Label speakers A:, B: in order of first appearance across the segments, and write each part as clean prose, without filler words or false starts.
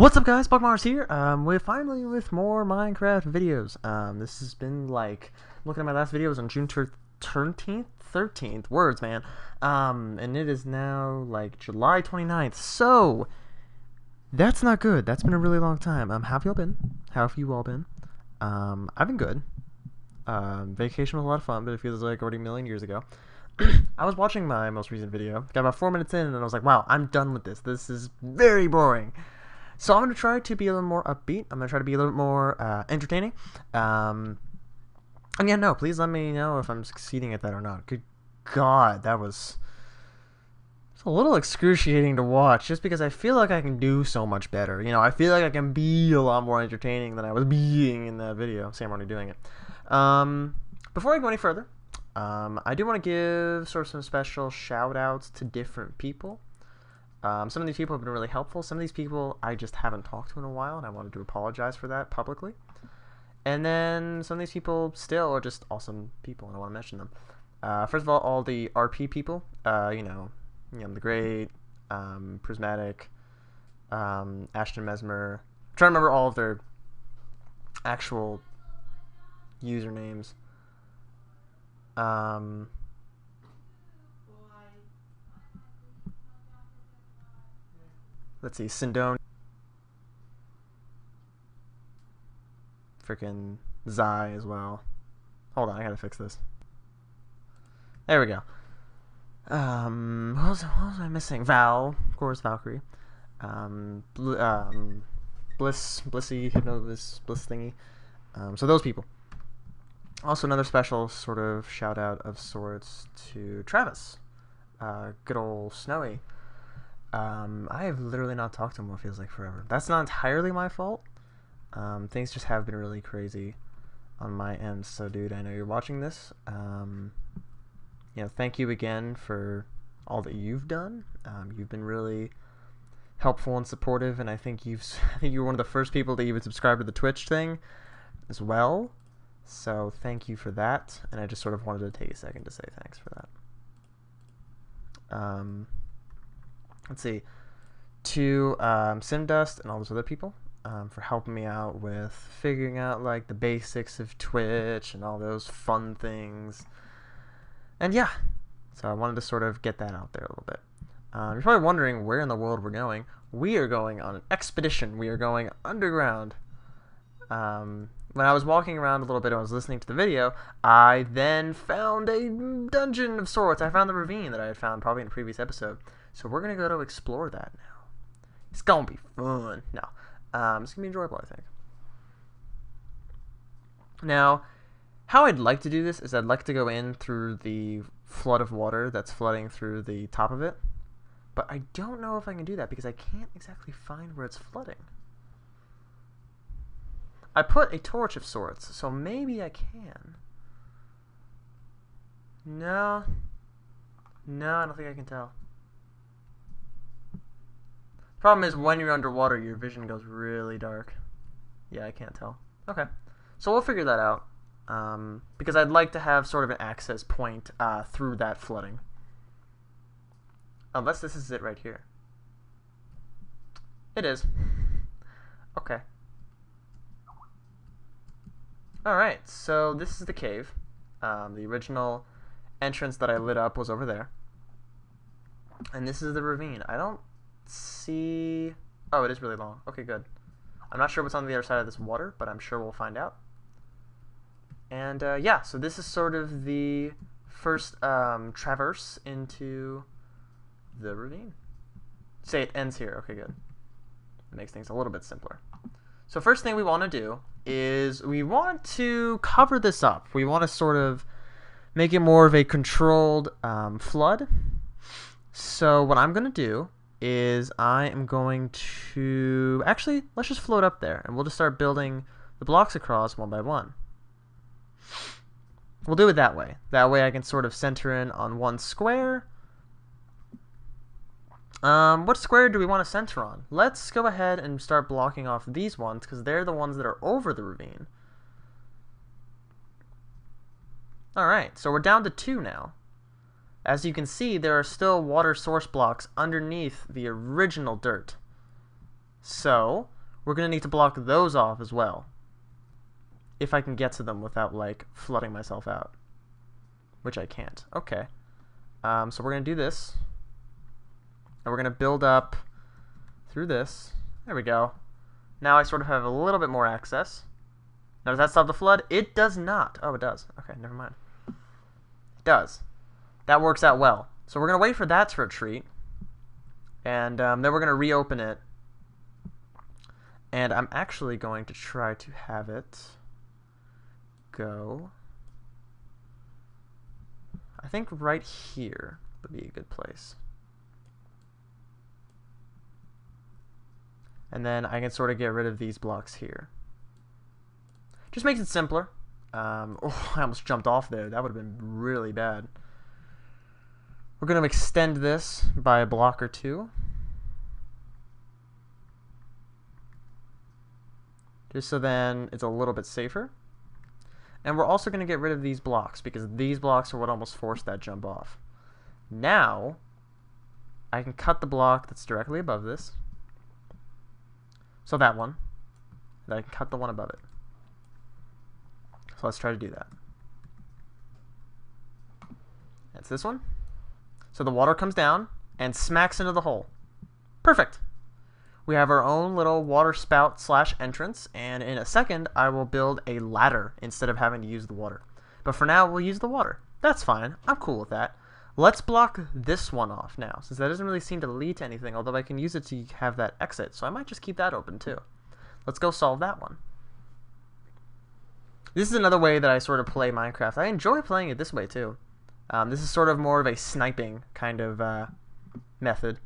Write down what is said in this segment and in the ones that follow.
A: What's up, guys? Buckmars here. We're finally with more Minecraft videos. This has been like looking at my last video was on June 13th. Words, man. And it is now like July 29th. So that's not good. That's been a really long time. How have you all been? How have you all been? I've been good. Vacation was a lot of fun, but it feels like already a million years ago. I was watching my most recent video. Got about 4 minutes in, and I was like, "Wow, I'm done with this. This is very boring." So I'm going to try to be a little more upbeat. I'm going to try to be a little more entertaining. And yeah, no, please let me know if I'm succeeding at that or not. Good God, that was it's a little excruciating to watch just because I feel like I can do so much better. You know, I feel like I can be a lot more entertaining than I was being in that video. See, I'm already doing it. Before I go any further, I do want to give sort of some special shout outs to different people. Some of these people have been really helpful. Some of these people I just haven't talked to in a while, and I wanted to apologize for that publicly. And then some of these people still are just awesome people, and I want to mention them. First of all the RP people, the Great, Prismatic, Ashton Mesmer. I'm trying to remember all of their actual usernames. Let's see, Sindone, freaking Zai as well. Hold on, I gotta fix this. There we go. What was I missing? Val, of course, Valkyrie. Blissy, Hypno, Bliss thingy. So those people. Also, another special sort of shout out of sorts to Travis. Good old Snowy. I have literally not talked to him what feels like forever. That's not entirely my fault. Things just have been really crazy on my end. So, dude, I know you're watching this. Thank you again for all that you've done. You've been really helpful and supportive, and I think you were one of the first people to even subscribe to the Twitch thing as well. So, thank you for that. And I just sort of wanted to take a second to say thanks for that. Let's see, to Simdust and all those other people for helping me out with figuring out like the basics of Twitch and all those fun things. And yeah, so I wanted to sort of get that out there a little bit. You're probably wondering where in the world we're going. We are going on an expedition. We are going underground. When I was walking around a little bit and I was listening to the video, I then found a dungeon of sorts. I found the ravine that I had found probably in a previous episode. So we're going to go to explore that now. It's going to be fun. No. It's going to be enjoyable, I think. Now, how I'd like to do this is I'd like to go in through the flood of water that's flooding through the top of it. But I don't know if I can do that because I can't exactly find where it's flooding. I put a torch of sorts, so maybe I can. No, I don't think I can tell. Problem is, when you're underwater, your vision goes really dark. Yeah, I can't tell. Okay, so we'll figure that out. Because I'd like to have sort of an access point through that flooding. Unless this is it right here. It is. Okay. Alright, so this is the cave. The original entrance that I lit up was over there. And this is the ravine. I don't see... Oh, it is really long. Okay, good. I'm not sure what's on the other side of this water, but I'm sure we'll find out. And yeah, so this is sort of the first traverse into the ravine. Say it ends here. Okay, good. It makes things a little bit simpler. So first thing we want to do is we want to cover this up. We want to sort of make it more of a controlled flood. So what I'm going to do is I am going to... Actually, let's just float up there, and we'll just start building the blocks across one by one. We'll do it that way. That way I can sort of center in on one square. What square do we want to center on? Let's go ahead and start blocking off these ones, because they're the ones that are over the ravine. Alright, so we're down to 2 now. As you can see, there are still water source blocks underneath the original dirt. So we're going to need to block those off as well, if I can get to them without, like, flooding myself out, which I can't. Okay. So we're going to do this, and we're going to build up through this. There we go. Now I sort of have a little bit more access. Now, does that stop the flood? It does not. Oh, it does. Okay, never mind. It does. That works out well. So we're going to wait for that to retreat, and then we're going to reopen it. And I'm actually going to try to have it go, I think right here would be a good place. And then I can sort of get rid of these blocks here. Just makes it simpler. Oh, I almost jumped off there. That would have been really bad. We're going to extend this by a block or two, just so then it's a little bit safer. And we're also going to get rid of these blocks, because these blocks are what almost forced that jump off. Now, I can cut the block that's directly above this. So that one. And I can cut the one above it. So let's try to do that. That's this one. So the water comes down and smacks into the hole. Perfect. We have our own little water spout slash entrance, and in a second I will build a ladder instead of having to use the water. But for now we'll use the water. That's fine. I'm cool with that. Let's block this one off now, since that doesn't really seem to lead to anything, although I can use it to have that exit, so I might just keep that open too. Let's go solve that one. This is another way that I sort of play Minecraft. I enjoy playing it this way too. This is sort of more of a sniping kind of method.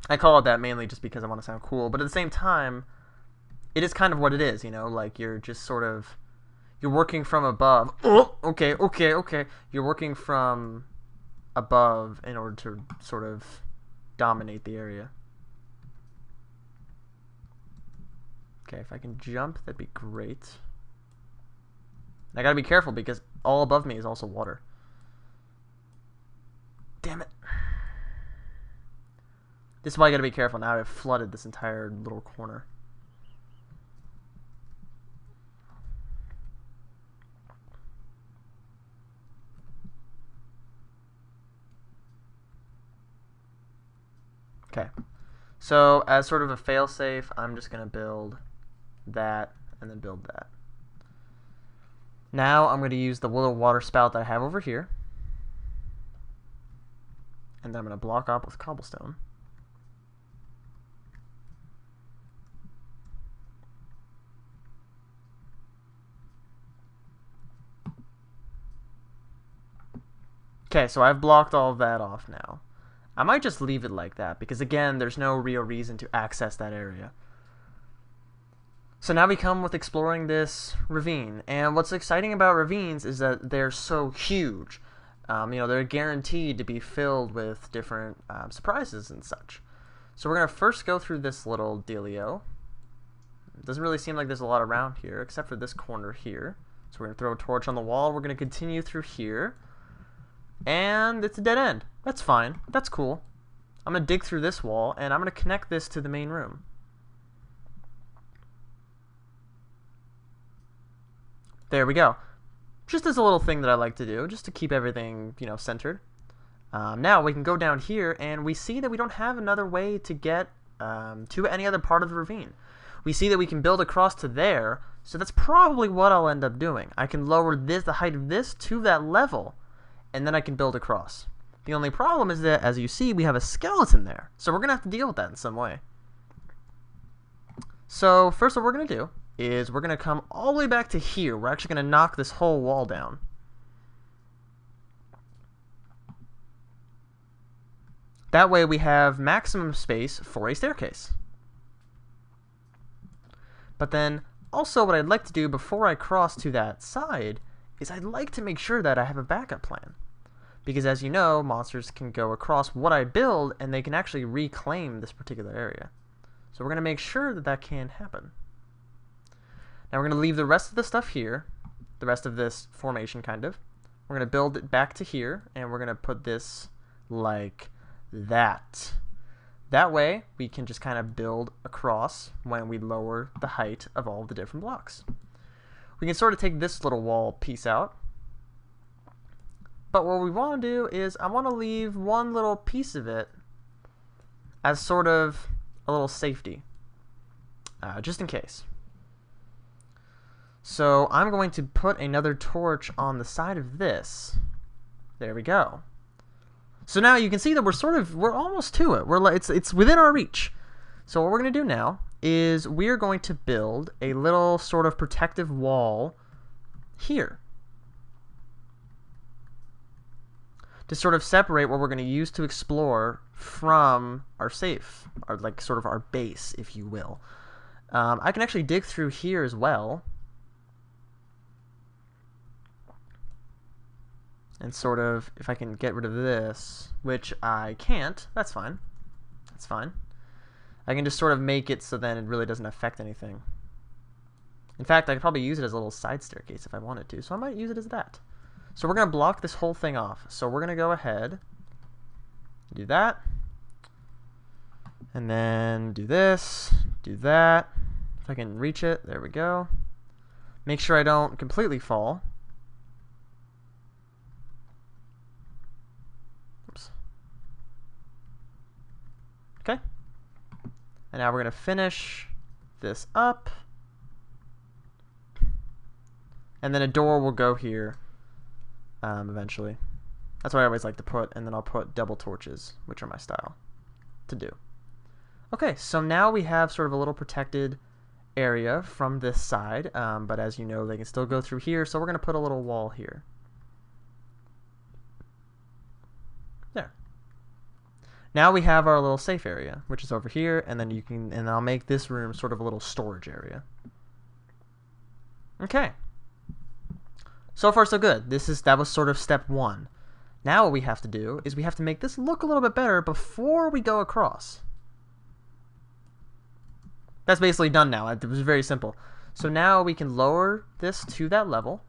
A: I call it that mainly just because I want to sound cool, but at the same time, it is kind of what it is, you know, like you're just sort of, you're working from above. Oh, okay. You're working from above in order to sort of dominate the area. Okay, if I can jump, that'd be great. And I gotta be careful because all above me is also water. Damn it. This is why I gotta be careful. Now I've flooded this entire little corner. Okay. So as sort of a failsafe, I'm just gonna build that and then build that. Now I'm gonna use the little water spout that I have over here. And then I'm gonna block up with cobblestone. Okay, so I've blocked all of that off now. I might just leave it like that, because again, there's no real reason to access that area. So now we come with exploring this ravine, and what's exciting about ravines is that they're so huge. You know, they're guaranteed to be filled with different surprises and such. So we're going to first go through this little dealio. It doesn't really seem like there's a lot around here, except for this corner here. So we're going to throw a torch on the wall. We're going to continue through here. And it's a dead end. That's fine. That's cool. I'm going to dig through this wall, and I'm going to connect this to the main room. There we go. Just as a little thing that I like to do, just to keep everything, you know, centered. Now we can go down here, and we see that we don't have another way to get to any other part of the ravine. We see that we can build across to there, so that's probably what I'll end up doing. I can lower this, the height of this, to that level, and then I can build across. The only problem is that, as you see, we have a skeleton there, so we're going to have to deal with that in some way. So first what we're going to do is we're going to come all the way back to here. We're actually going to knock this whole wall down. That way we have maximum space for a staircase. But then also what I'd like to do before I cross to that side is I'd like to make sure that I have a backup plan. Because as you know, monsters can go across what I build and they can actually reclaim this particular area. So we're going to make sure that that can happen. Now we're going to leave the rest of the stuff here, the rest of this formation kind of. We're going to build it back to here, and we're going to put this like that. That way, we can just kind of build across when we lower the height of all the different blocks. We can sort of take this little wall piece out. But what we want to do is I want to leave one little piece of it as sort of a little safety, just in case. So I'm going to put another torch on the side of this. There we go. So now you can see that we're almost to it. It's within our reach. So what we're going to do now is we're going to build a little sort of protective wall here to sort of separate what we're going to use to explore from our safe, or like sort of our base, if you will. I can actually dig through here as well. And sort of, if I can get rid of this, which I can't, that's fine. That's fine. I can just sort of make it so then it really doesn't affect anything. In fact, I could probably use it as a little side staircase if I wanted to, so I might use it as that. So we're going to block this whole thing off. So we're going to go ahead, do that, and then do this, do that. If I can reach it, there we go. Make sure I don't completely fall. Okay, and now we're going to finish this up, and then a door will go here eventually. That's what I always like to put, and then I'll put double torches, which are my style to do. Okay, so now we have sort of a little protected area from this side, but as you know, they can still go through here, so we're going to put a little wall here. There. Now we have our little safe area, which is over here, and then and I'll make this room sort of a little storage area. Okay. So far so good. That was sort of step one. Now what we have to do is we have to make this look a little bit better before we go across. That's basically done now. It was very simple. So now we can lower this to that level.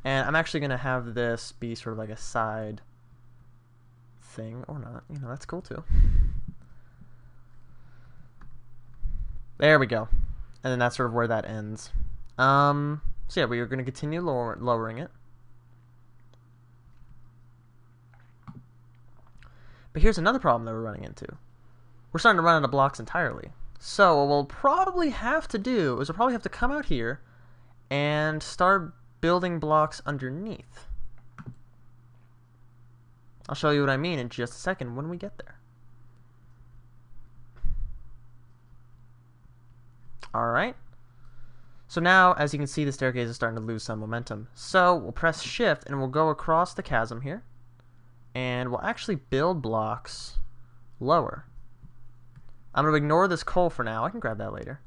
A: And I'm actually going to have this be sort of like a side thing, or not. You know, that's cool too. There we go. And then that's sort of where that ends. So yeah, we are going to continue lowering it. But here's another problem that we're running into. We're starting to run out of blocks entirely. So what we'll probably have to do is we'll probably have to come out here and start building blocks underneath. I'll show you what I mean in just a second when we get there. Alright. So now, as you can see, the staircase is starting to lose some momentum. So we'll press shift and we'll go across the chasm here. And we'll actually build blocks lower. I'm going to ignore this coal for now. I can grab that later.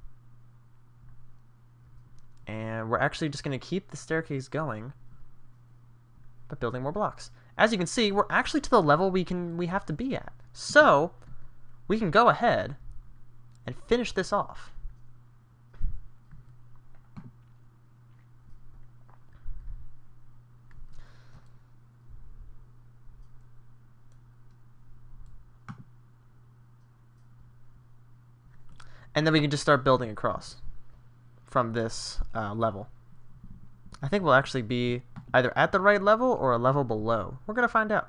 A: And we're actually just going to keep the staircase going by building more blocks. As you can see, we're actually to the level we have to be at. So we can go ahead and finish this off. And then we can just start building across from this level. I think we'll actually be either at the right level or a level below. We're going to find out.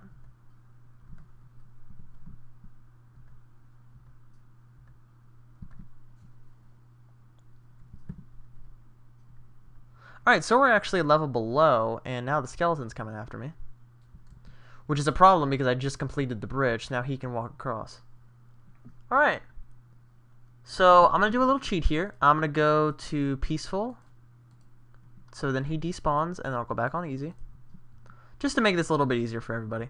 A: Alright, so we're actually a level below, and now the skeleton's coming after me. Which is a problem because I just completed the bridge. Now he can walk across. Alright. So I'm going to do a little cheat here. I'm going to go to peaceful. So then he despawns, and I'll go back on easy. Just to make this a little bit easier for everybody.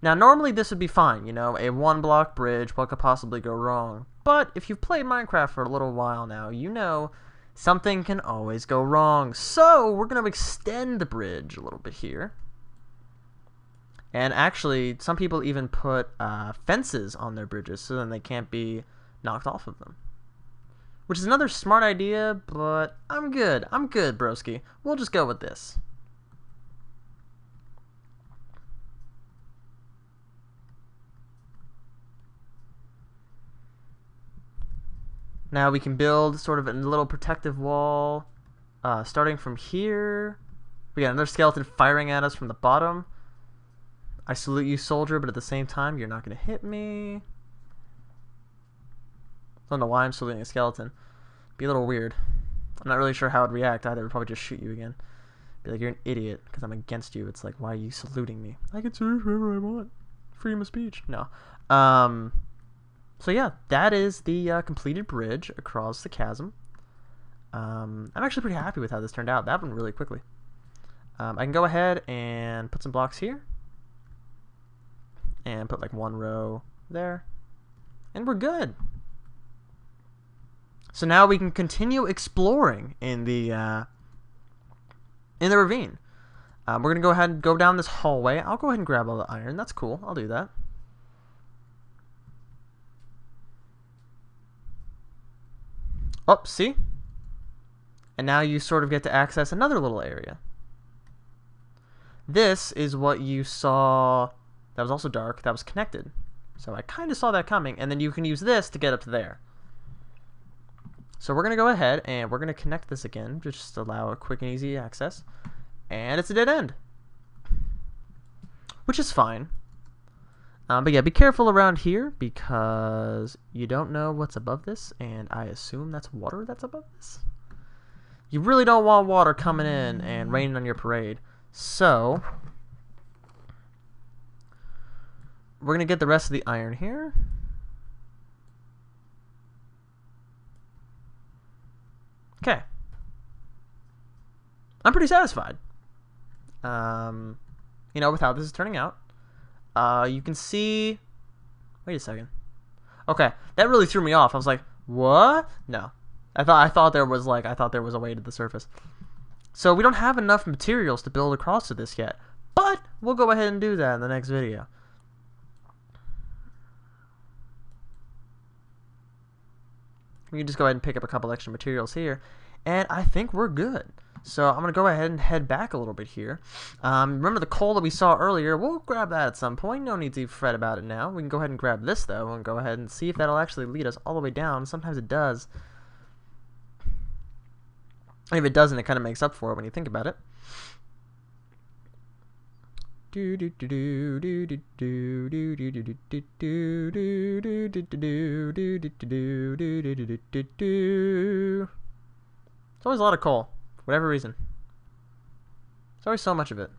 A: Now normally this would be fine, you know, a one block bridge, what could possibly go wrong? But if you've played Minecraft for a little while now, you know something can always go wrong. So we're going to extend the bridge a little bit here. And actually, some people even put fences on their bridges so then they can't be knocked off of them. Which is another smart idea, but I'm good. I'm good, broski. We'll just go with this. Now we can build sort of a little protective wall, starting from here. We got another skeleton firing at us from the bottom. I salute you, soldier, but at the same time, you're not going to hit me. I don't know why I'm saluting a skeleton. Be a little weird. I'm not really sure how I'd react. I'd probably just shoot you again. Be like, you're an idiot because I'm against you. It's like, why are you saluting me? I can salute whoever I want. Freedom of speech. No. So yeah, that is the completed bridge across the chasm. I'm actually pretty happy with how this turned out. That went really quickly. I can go ahead and put some blocks here. And put like one row there. And we're good. So now we can continue exploring in the ravine. We're going to go ahead and go down this hallway. I'll go ahead and grab all the iron. That's cool. I'll do that. Oh, see? And now you sort of get to access another little area. This is what you saw that was also dark, that was connected. So I kind of saw that coming, and then you can use this to get up to there. So we're going to go ahead and we're going to connect this again, just to allow a quick and easy access. And it's a dead end. Which is fine. But yeah, be careful around here because you don't know what's above this, and I assume that's water that's above this. You really don't want water coming in and raining on your parade. So we're going to get the rest of the iron here. Okay. I'm pretty satisfied. You know, with how this is turning out. You can see... Wait a second. Okay, that really threw me off. I was like, what? No. I thought there was a way to the surface. So we don't have enough materials to build across to this yet. But we'll go ahead and do that in the next video. We can just go ahead and pick up a couple extra materials here. And I think we're good. So I'm going to go ahead and head back a little bit here. Remember the coal that we saw earlier? We'll grab that at some point. No need to fret about it now. We can go ahead and grab this, though, and go ahead and see if that'll actually lead us all the way down. Sometimes it does. If it doesn't, it kind of makes up for it when you think about it. It's always a lot of coal, for whatever reason. There's always so much of it.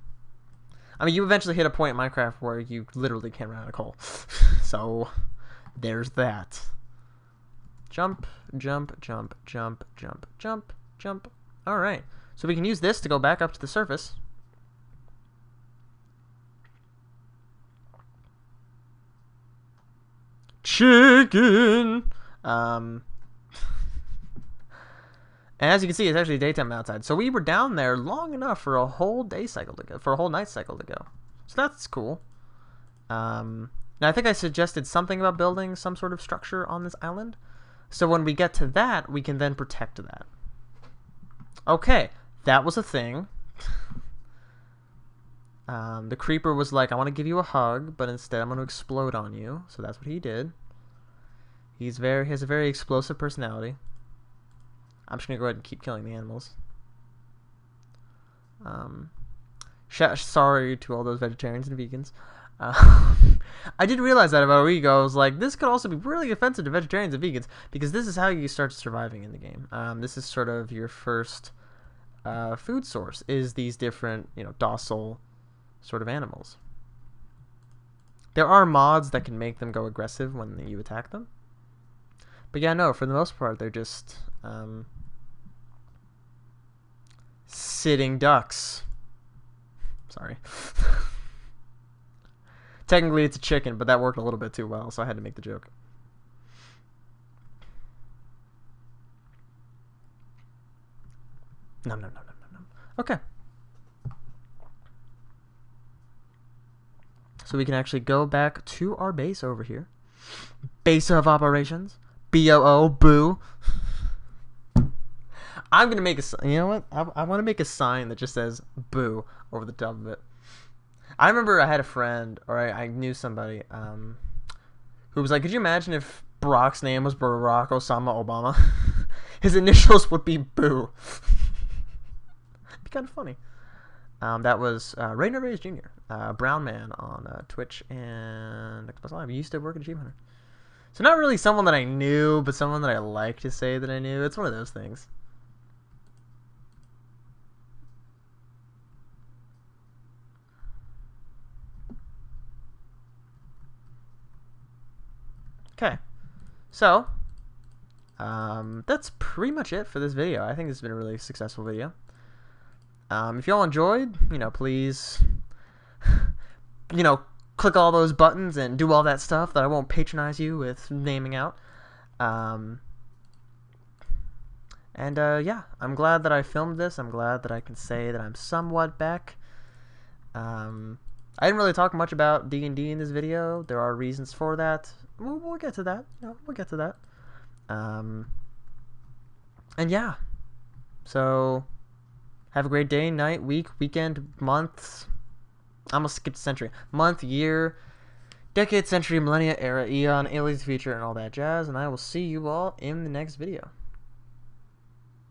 A: I mean, you eventually hit a point in Minecraft where you literally can't run out of coal. So, there's that. Jump, jump, jump, jump, jump, jump, jump. Alright, so we can use this to go back up to the surface. Chicken! And as you can see, it's actually daytime outside. So we were down there long enough for a whole day cycle to go, for a whole night cycle to go. So that's cool. Now I think I suggested something about building some sort of structure on this island. So when we get to that, we can then protect that. Okay, that was a thing. The creeper was like, I want to give you a hug, but instead I'm going to explode on you. So that's what he did. He has a very explosive personality. I'm just going to go ahead and keep killing the animals. Sorry to all those vegetarians and vegans. I did realize that about a week ago. I was like, this could also be really offensive to vegetarians and vegans because this is how you start surviving in the game. This is sort of your first food source, is these different, docile sort of animals. There are mods that can make them go aggressive when you attack them. But yeah, no, for the most part, they're just sitting ducks. Sorry. Technically, it's a chicken, but that worked a little bit too well, so I had to make the joke. No. Okay. So we can actually go back to our base over here. Base of operations. BOO, boo. I'm going to make a... You know what? I want to make a sign that just says boo over the top of it. I remember I had a friend, or I knew somebody, who was like, could you imagine if Brock's name was Barack Osama Obama. His initials would be Boo. It'd be kind of funny. That was Rainer Reyes Jr., Brown Man on Twitch and Xbox Live. He used to work at Achievement Hunter. So not really someone that I knew, but someone that I like to say that I knew. It's one of those things. Okay, so that's pretty much it for this video. I think this has been a really successful video. If y'all enjoyed, please, click all those buttons and do all that stuff that I won't patronize you with naming out. Yeah, I'm glad that I filmed this. I'm glad that I can say that I'm somewhat back. I didn't really talk much about D&D in this video. There are reasons for that. We'll get to that. We'll get to that. And yeah, so have a great day, night, week, weekend, month. I'm gonna skip century. Month, year, decade, century, millennia, era, eon, aliens, future, and all that jazz. And I will see you all in the next video.